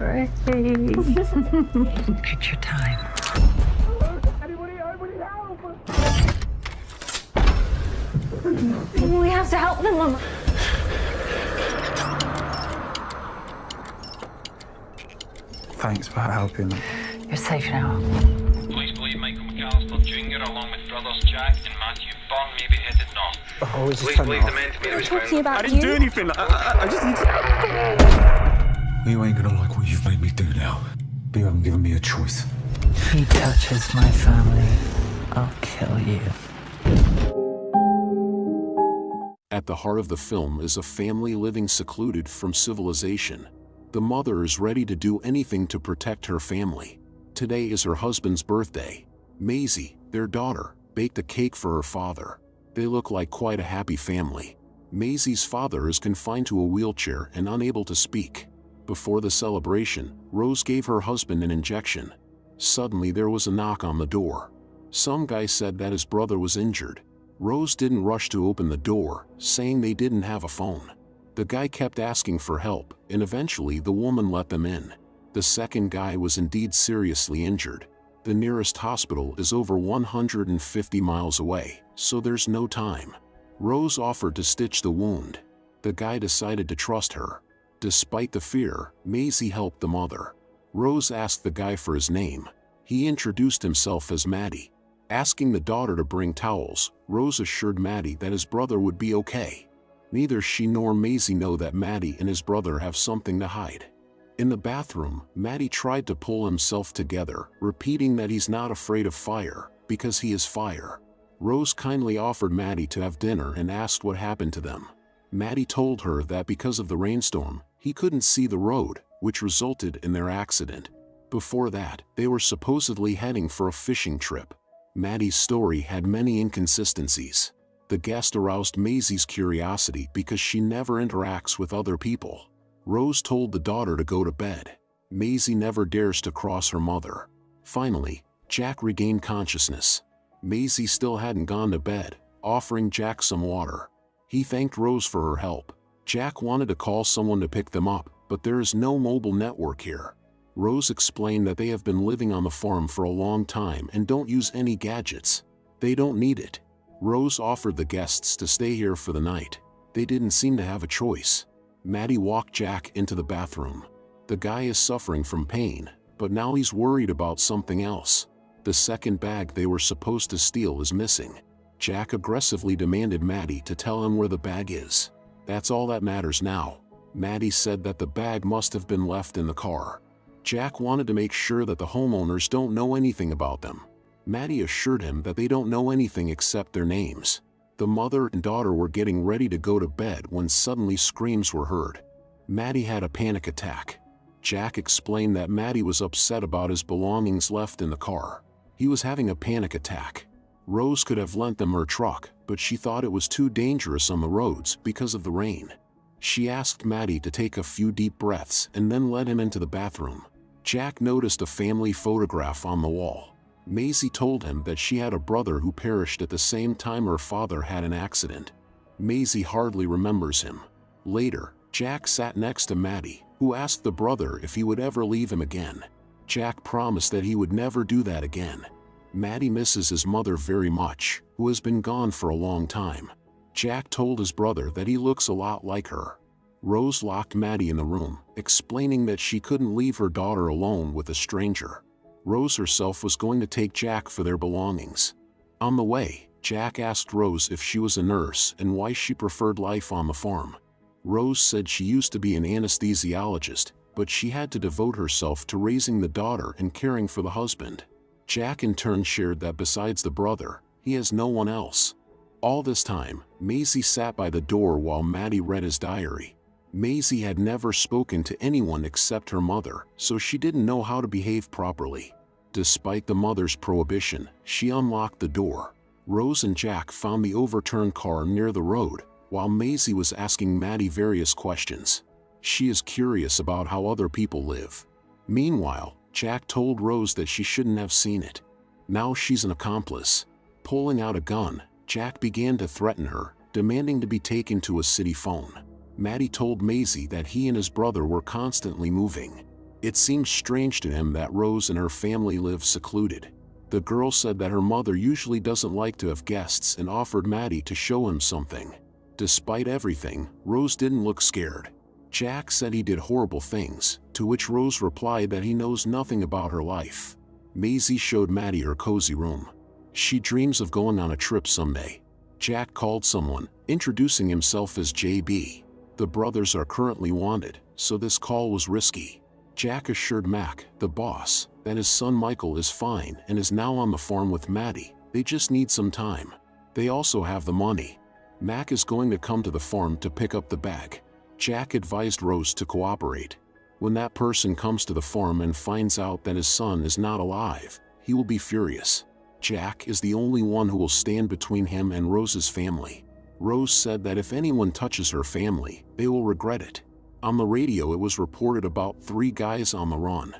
Take your time. We have to help them, Mama. Thanks for helping. You're safe now. Police believe Michael McAllister Jr. along with brothers Jack and Matthew Byrne may be headed north. Oh, it's Police believe the men to be the We're talking about I didn't do anything. I just need to... You ain't gonna like what you've made me do now. But you haven't given me a choice. If he touches my family, I'll kill you. At the heart of the film is a family living secluded from civilization. The mother is ready to do anything to protect her family. Today is her husband's birthday. Maisie, their daughter, baked a cake for her father. They look like quite a happy family. Maisie's father is confined to a wheelchair and unable to speak. Before the celebration, Rose gave her husband an injection. Suddenly there was a knock on the door. Some guy said that his brother was injured. Rose didn't rush to open the door, saying they didn't have a phone. The guy kept asking for help, and eventually the woman let them in. The second guy was indeed seriously injured. The nearest hospital is over 150 miles away, so there's no time. Rose offered to stitch the wound. The guy decided to trust her. Despite the fear, Maisie helped the mother. Rose asked the guy for his name. He introduced himself as Matty. Asking the daughter to bring towels, Rose assured Matty that his brother would be okay. Neither she nor Maisie know that Matty and his brother have something to hide. In the bathroom, Matty tried to pull himself together, repeating that he's not afraid of fire, because he is fire. Rose kindly offered Matty to have dinner and asked what happened to them. Matty told her that because of the rainstorm, he couldn't see the road, which resulted in their accident. Before that, they were supposedly heading for a fishing trip. Matty's story had many inconsistencies. The guest aroused Maisie's curiosity because she never interacts with other people. Rose told the daughter to go to bed. Maisie never dares to cross her mother. Finally, Jack regained consciousness. Maisie still hadn't gone to bed, offering Jack some water. He thanked Rose for her help. Jack wanted to call someone to pick them up, but there is no mobile network here. Rose explained that they have been living on the farm for a long time and don't use any gadgets. They don't need it. Rose offered the guests to stay here for the night. They didn't seem to have a choice. Matty walked Jack into the bathroom. The guy is suffering from pain, but now he's worried about something else. The second bag they were supposed to steal is missing. Jack aggressively demanded Matty to tell him where the bag is. That's all that matters now. Matty said that the bag must have been left in the car. Jack wanted to make sure that the homeowners don't know anything about them. Matty assured him that they don't know anything except their names. The mother and daughter were getting ready to go to bed when suddenly screams were heard. Matty had a panic attack. Jack explained that Matty was upset about his belongings left in the car. He was having a panic attack. Rose could have lent them her truck, but she thought it was too dangerous on the roads because of the rain. She asked Matty to take a few deep breaths and then led him into the bathroom. Jack noticed a family photograph on the wall. Maisie told him that she had a brother who perished at the same time her father had an accident. Maisie hardly remembers him. Later, Jack sat next to Matty, who asked the brother if he would ever leave him again. Jack promised that he would never do that again. Matty misses his mother very much, who has been gone for a long time. Jack told his brother that he looks a lot like her. Rose locked Matty in the room, explaining that she couldn't leave her daughter alone with a stranger. Rose herself was going to take Jack for their belongings. On the way, Jack asked Rose if she was a nurse and why she preferred life on the farm. Rose said she used to be an anesthesiologist, but she had to devote herself to raising the daughter and caring for the husband. Jack in turn shared that besides the brother, he has no one else. All this time, Maisie sat by the door while Matty read his diary. Maisie had never spoken to anyone except her mother, so she didn't know how to behave properly. Despite the mother's prohibition, she unlocked the door. Rose and Jack found the overturned car near the road, while Maisie was asking Matty various questions. She is curious about how other people live. Meanwhile, Jack told Rose that she shouldn't have seen it. Now she's an accomplice. Pulling out a gun, Jack began to threaten her, demanding to be taken to a city phone. Matty told Maisie that he and his brother were constantly moving. It seemed strange to him that Rose and her family live secluded. The girl said that her mother usually doesn't like to have guests and offered Maddie to show him something. Despite everything, Rose didn't look scared. Jack said he did horrible things, to which Rose replied that he knows nothing about her life. Maisie showed Maddie her cozy room. She dreams of going on a trip someday. Jack called someone, introducing himself as JB. The brothers are currently wanted, so this call was risky. Jack assured Mac, the boss, that his son Michael is fine and is now on the farm with Maddie. They just need some time. They also have the money. Mac is going to come to the farm to pick up the bag. Jack advised Rose to cooperate. When that person comes to the farm and finds out that his son is not alive, he will be furious. Jack is the only one who will stand between him and Rose's family. Rose said that if anyone touches her family, they will regret it. On the radio it was reported about 3 guys on the run.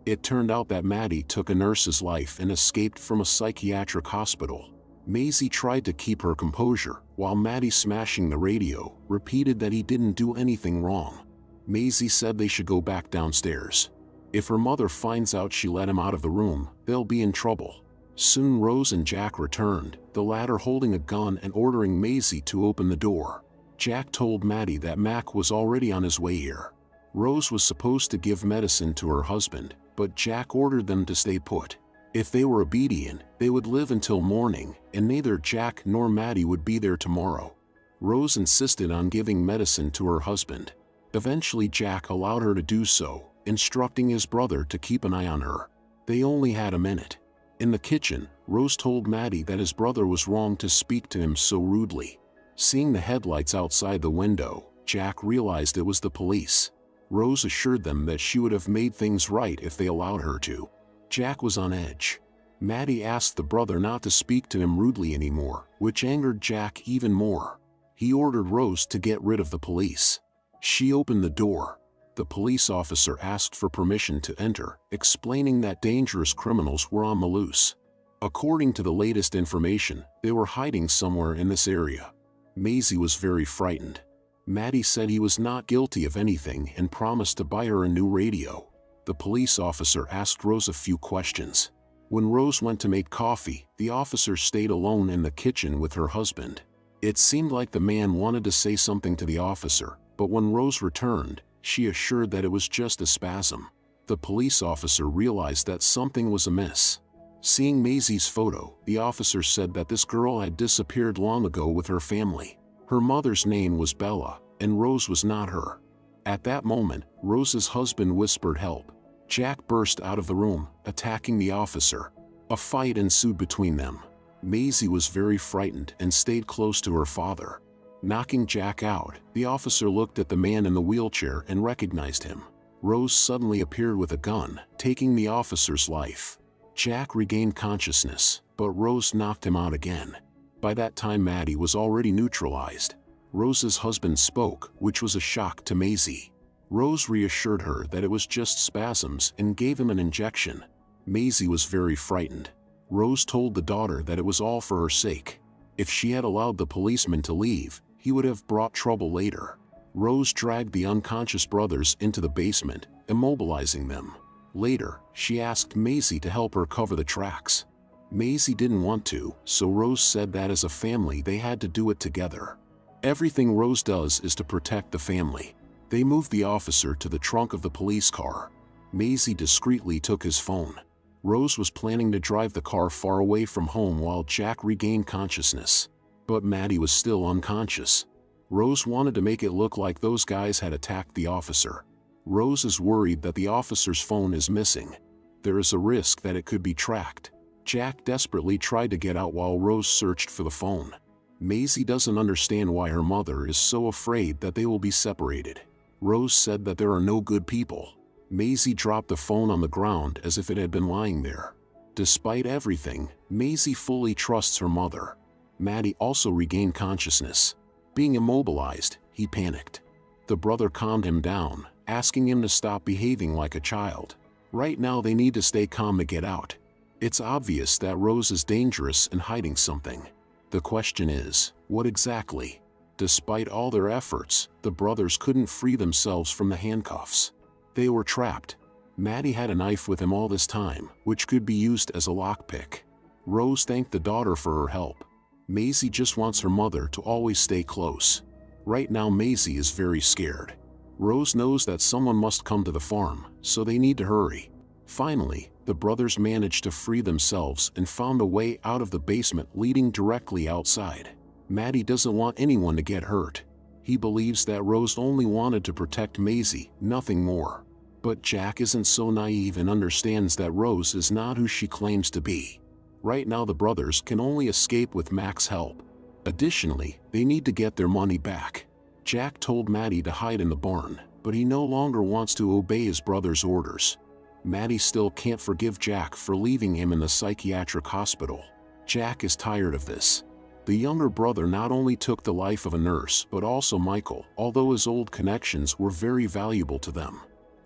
It turned out that Maddie took a nurse's life and escaped from a psychiatric hospital. Maisie tried to keep her composure, while Maddie, smashing the radio, repeated that he didn't do anything wrong. Maisie said they should go back downstairs. If her mother finds out she let him out of the room, they'll be in trouble. Soon Rose and Jack returned, the latter holding a gun and ordering Maisie to open the door. Jack told Maddie that Mac was already on his way here. Rose was supposed to give medicine to her husband, but Jack ordered them to stay put. If they were obedient, they would live until morning, and neither Jack nor Maddie would be there tomorrow. Rose insisted on giving medicine to her husband. Eventually Jack allowed her to do so, instructing his brother to keep an eye on her. They only had a minute. In the kitchen, Rose told Maddie that his brother was wrong to speak to him so rudely. Seeing the headlights outside the window, Jack realized it was the police. Rose assured them that she would have made things right if they allowed her to. Jack was on edge. Maddie asked the brother not to speak to him rudely anymore, which angered Jack even more. He ordered Rose to get rid of the police. She opened the door. The police officer asked for permission to enter, explaining that dangerous criminals were on the loose. According to the latest information, they were hiding somewhere in this area. Maisie was very frightened. Maddie said he was not guilty of anything and promised to buy her a new radio. The police officer asked Rose a few questions. When Rose went to make coffee, the officer stayed alone in the kitchen with her husband. It seemed like the man wanted to say something to the officer, but when Rose returned, she assured that it was just a spasm. The police officer realized that something was amiss. Seeing Maisie's photo, the officer said that this girl had disappeared long ago with her family. Her mother's name was Bella, and Rose was not her. At that moment, Rose's husband whispered help. Jack burst out of the room, attacking the officer. A fight ensued between them. Maisie was very frightened and stayed close to her father. Knocking Jack out, the officer looked at the man in the wheelchair and recognized him. Rose suddenly appeared with a gun, taking the officer's life. Jack regained consciousness, but Rose knocked him out again. By that time Maddie was already neutralized. Rose's husband spoke, which was a shock to Maisie. Rose reassured her that it was just spasms and gave him an injection. Maisie was very frightened. Rose told the daughter that it was all for her sake. If she had allowed the policeman to leave, he would have brought trouble later. Rose dragged the unconscious brothers into the basement, immobilizing them. Later, she asked Maisie to help her cover the tracks. Maisie didn't want to, so Rose said that as a family they had to do it together. Everything Rose does is to protect the family. They moved the officer to the trunk of the police car. Maisie discreetly took his phone. Rose was planning to drive the car far away from home while Jack regained consciousness. But Maddie was still unconscious. Rose wanted to make it look like those guys had attacked the officer. Rose is worried that the officer's phone is missing. There is a risk that it could be tracked. Jack desperately tried to get out while Rose searched for the phone. Maisie doesn't understand why her mother is so afraid that they will be separated. Rose said that there are no good people. Maisie dropped the phone on the ground as if it had been lying there. Despite everything, Maisie fully trusts her mother. Maddie also regained consciousness. Being immobilized, he panicked. The brother calmed him down, asking him to stop behaving like a child. Right now they need to stay calm to get out. It's obvious that Rose is dangerous and hiding something. The question is, what exactly? Despite all their efforts, the brothers couldn't free themselves from the handcuffs. They were trapped. Maddie had a knife with him all this time, which could be used as a lockpick. Rose thanked the daughter for her help. Maisie just wants her mother to always stay close. Right now Maisie is very scared. Rose knows that someone must come to the farm, so they need to hurry. Finally, the brothers managed to free themselves and found a way out of the basement leading directly outside. Maddie doesn't want anyone to get hurt. He believes that Rose only wanted to protect Maisie, nothing more. But Jack isn't so naive and understands that Rose is not who she claims to be. Right now the brothers can only escape with Mac's help. Additionally, they need to get their money back. Jack told Maddie to hide in the barn, but he no longer wants to obey his brother's orders. Maddie still can't forgive Jack for leaving him in the psychiatric hospital. Jack is tired of this. The younger brother not only took the life of a nurse but also Michael, although his old connections were very valuable to them.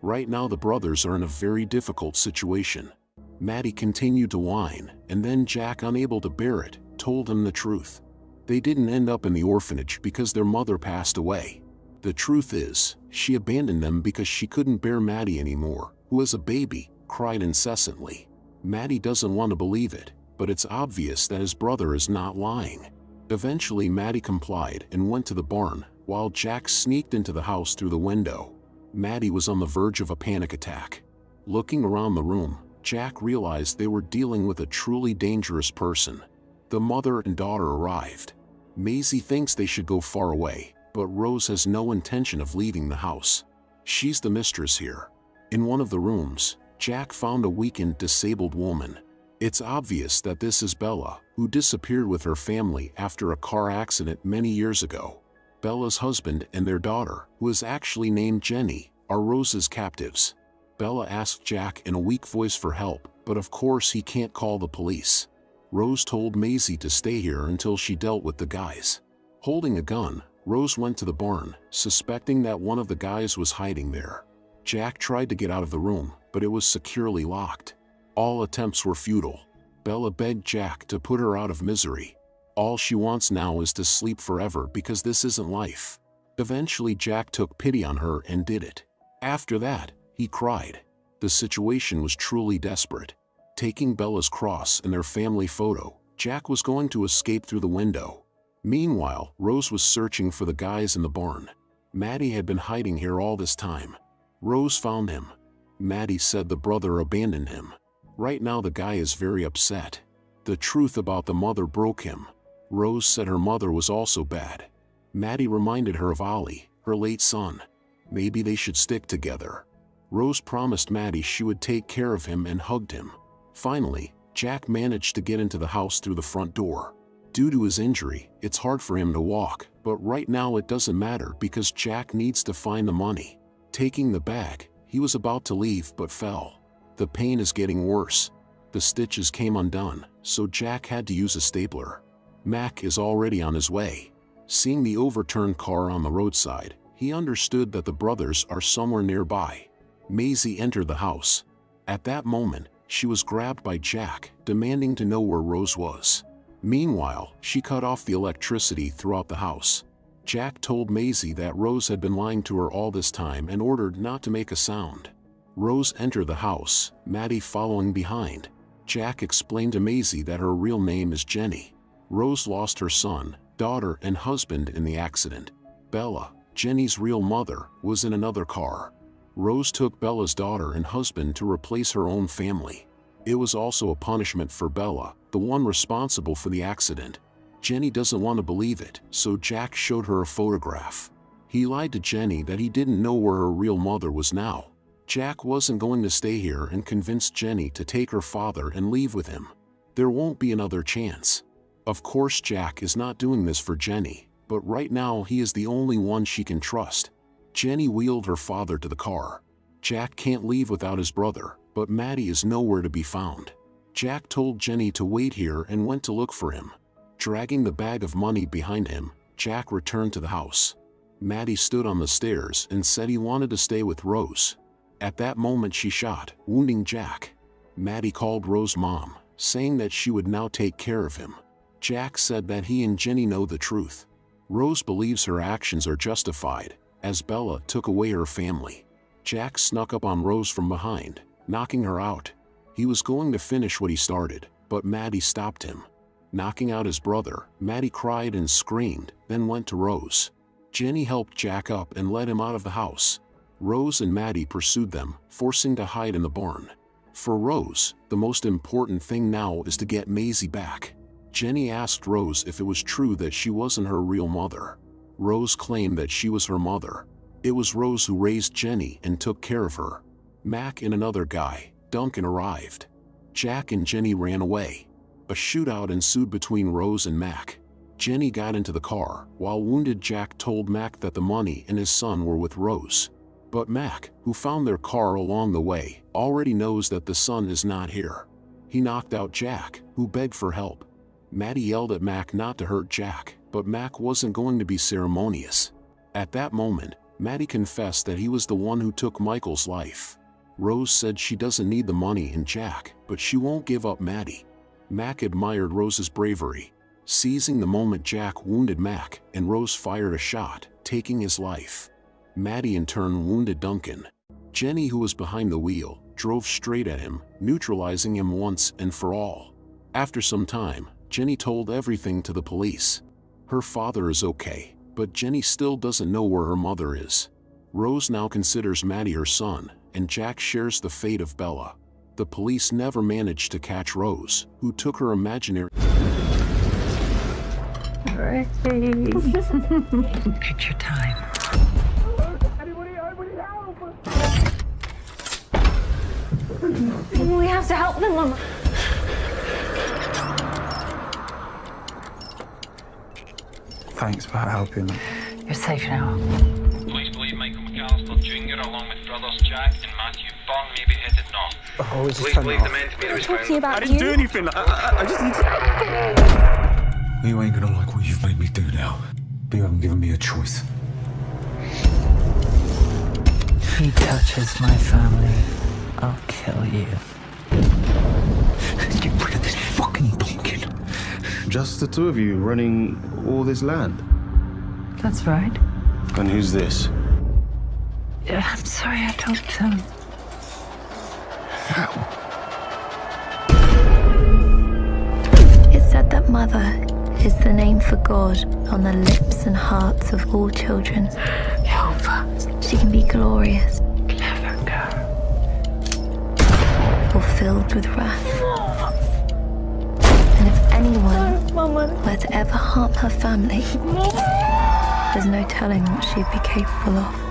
Right now the brothers are in a very difficult situation. Maddie continued to whine, and then Jack, unable to bear it, told him the truth. They didn't end up in the orphanage because their mother passed away. The truth is, she abandoned them because she couldn't bear Maddie anymore, who as a baby, cried incessantly. Maddie doesn't want to believe it, but it's obvious that his brother is not lying. Eventually Maddie complied and went to the barn, while Jack sneaked into the house through the window. Maddie was on the verge of a panic attack. Looking around the room, Jack realized they were dealing with a truly dangerous person. The mother and daughter arrived. Maisie thinks they should go far away, but Rose has no intention of leaving the house. She's the mistress here. In one of the rooms, Jack found a weakened, disabled woman. It's obvious that this is Bella, who disappeared with her family after a car accident many years ago. Bella's husband and their daughter, who is actually named Jenny, are Rose's captives. Bella asked Jack in a weak voice for help, but of course he can't call the police. Rose told Maisie to stay here until she dealt with the guys. Holding a gun, Rose went to the barn, suspecting that one of the guys was hiding there. Jack tried to get out of the room, but it was securely locked. All attempts were futile. Bella begged Jack to put her out of misery. All she wants now is to sleep forever because this isn't life. Eventually Jack took pity on her and did it. After that, he cried. The situation was truly desperate. Taking Bella's cross and their family photo, Jack was going to escape through the window. Meanwhile, Rose was searching for the guys in the barn. Maddie had been hiding here all this time. Rose found him. Maddie said the brother abandoned him. Right now the guy is very upset. The truth about the mother broke him. Rose said her mother was also bad. Maddie reminded her of Ollie, her late son. Maybe they should stick together. Rose promised Maddie she would take care of him and hugged him. Finally, Jack managed to get into the house through the front door. Due to his injury, it's hard for him to walk, but right now it doesn't matter because Jack needs to find the money. Taking the bag, he was about to leave but fell. The pain is getting worse. The stitches came undone, so Jack had to use a stapler. Mac is already on his way. Seeing the overturned car on the roadside, he understood that the brothers are somewhere nearby. Maisie entered the house. At that moment, she was grabbed by Jack, demanding to know where Rose was. Meanwhile, she cut off the electricity throughout the house. Jack told Maisie that Rose had been lying to her all this time and ordered not to make a sound. Rose entered the house, Maddie following behind. Jack explained to Maisie that her real name is Jenny. Rose lost her son, daughter, and husband in the accident. Bella, Jenny's real mother, was in another car. Rose took Bella's daughter and husband to replace her own family. It was also a punishment for Bella, the one responsible for the accident. Jenny doesn't want to believe it, so Jack showed her a photograph. He lied to Jenny that he didn't know where her real mother was now. Jack wasn't going to stay here and convinced Jenny to take her father and leave with him. There won't be another chance. Of course Jack is not doing this for Jenny, but right now he is the only one she can trust. Jenny wheeled her father to the car. Jack can't leave without his brother, but Maddie is nowhere to be found. Jack told Jenny to wait here and went to look for him. Dragging the bag of money behind him, Jack returned to the house. Maddie stood on the stairs and said he wanted to stay with Rose. At that moment she shot, wounding Jack. Maddie called Rose's mom, saying that she would now take care of him. Jack said that he and Jenny know the truth. Rose believes her actions are justified, as Bella took away her family. Jack snuck up on Rose from behind, knocking her out. He was going to finish what he started, but Maddie stopped him. Knocking out his brother, Maddie cried and screamed, then went to Rose. Jenny helped Jack up and led him out of the house. Rose and Maddie pursued them, forcing to hide in the barn. For Rose, the most important thing now is to get Maisie back. Jenny asked Rose if it was true that she wasn't her real mother. Rose claimed that she was her mother. It was Rose who raised Jenny and took care of her. Mac and another guy, Duncan, arrived. Jack and Jenny ran away. A shootout ensued between Rose and Mac. Jenny got into the car, while wounded Jack told Mac that the money and his son were with Rose. But Mac, who found their car along the way, already knows that the son is not here. He knocked out Jack, who begged for help. Maddie yelled at Mac not to hurt Jack, but Mac wasn't going to be ceremonious. At that moment, Maddie confessed that he was the one who took Michael's life. Rose said she doesn't need the money and Jack, but she won't give up Maddie. Mac admired Rose's bravery. Seizing the moment Jack wounded Mac, and Rose fired a shot, taking his life. Maddie in turn wounded Duncan. Jenny, who was behind the wheel, drove straight at him, neutralizing him once and for all. After some time, Jenny told everything to the police. Her father is okay, but Jenny still doesn't know where her mother is. Rose now considers Maddie her son, and Jack shares the fate of Bella. The police never managed to catch Rose, who took her imaginary... Take your time. We have to help them, Mama. Thanks for helping. You're safe now. Police believe Michael McAllister Jr. along with brothers Jack and Matthew Bond may be headed north. Oh, it's Police just believe the men to be I'm found. talking about I didn't do you. anything. I just need to... You ain't gonna like what you've made me do now. But you haven't given me a choice. He touches my family, I'll kill you. Get rid of this fucking pumpkin. Just the two of you running all this land? That's right. And who's this? I'm sorry, I don't, It's said that mother is the name for God on the lips and hearts of all children. Jehovah. She can be glorious Clever girl. or filled with wrath. And if anyone were to ever harm her family, there's no telling what she'd be capable of.